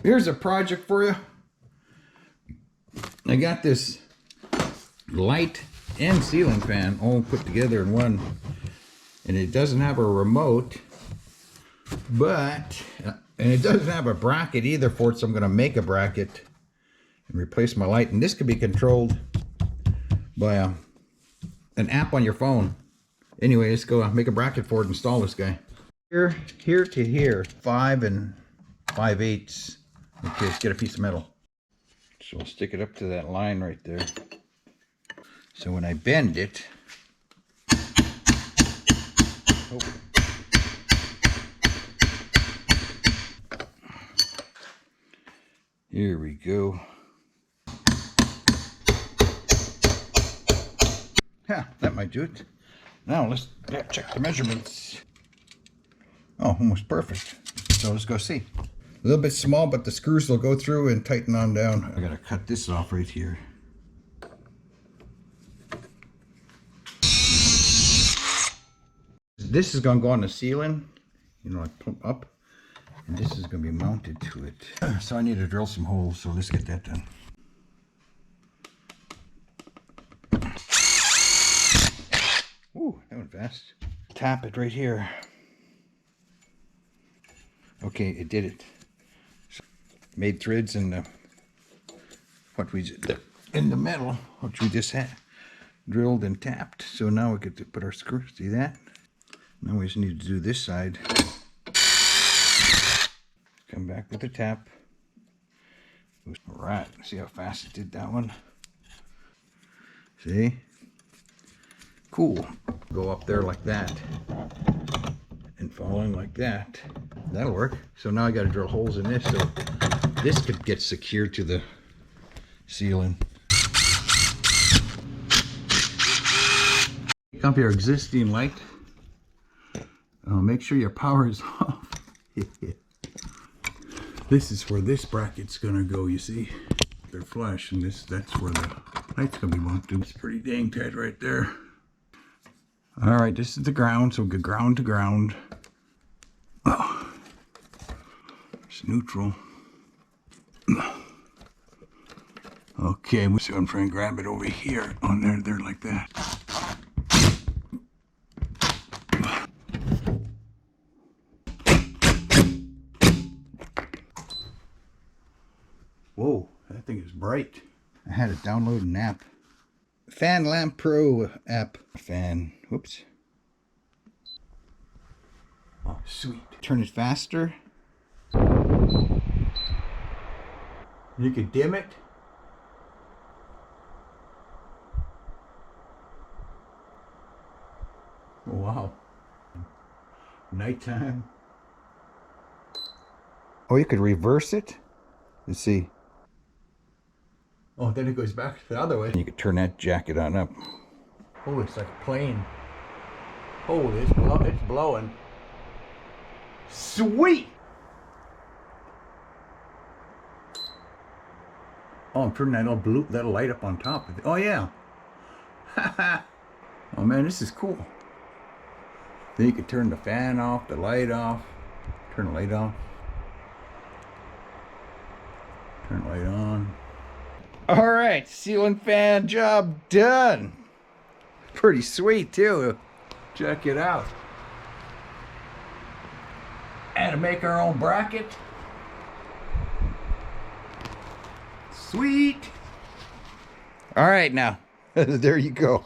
Here's a project for you. I got this light and ceiling fan all put together in one, and it doesn't have a remote, and it doesn't have a bracket either for it, so I'm going to make a bracket and replace my light. And this can be controlled by an app on your phone. Anyway, let's go make a bracket for it, install this guy. Here to here, 5 5/8. Okay, let's get a piece of metal. So I'll stick it up to that line right there. So when I bend it, here we go. Yeah, that might do it. Now let's check the measurements. Oh, almost perfect. So let's go see. A little bit small, but the screws will go through and tighten on down. I gotta cut this off right here. This is gonna go on the ceiling, you know, like pump up, and this is gonna be mounted to it. So I need to drill some holes, so let's get that done. Ooh, that went fast. Tap it right here. Okay, it did it. So made threads in the in the metal, which we just had drilled and tapped. So now we get to put our screw. See that? Now we just need to do this side. Come back with the tap. All right, see how fast it did that one. See? Cool. Go up there like that and fall in like that. That'll work. So now I got to drill holes in this so this could get secured to the ceiling. Pick up your existing light. Make sure your power is off. This is where this bracket's gonna go, you see. They're flush, and that's where the light's gonna be mounted. It's pretty dang tight right there. All right, this is the ground, so we'll go ground to ground. Oh, it's neutral. Okay, I'm trying to grab it over here on there like that. Whoa, that thing is bright. I had to download an app. Fan Lamp Pro app. Fan, whoops. Oh, sweet. Turn it faster. You can dim it. Oh, wow. Nighttime. Oh, you could reverse it. Let's see. Oh, then it goes back the other way. You could turn that jacket on up. Oh, it's like a plane. Oh, it's blowing. Sweet! Oh, I'm turning that light up on top of it. Oh, yeah. Oh, man, this is cool. Then you could turn the fan off, the light off. Turn the light off. Turn the light on. All right, ceiling fan job done. Pretty sweet too. Check it out. And to make our own bracket. Sweet. All right, now there you go.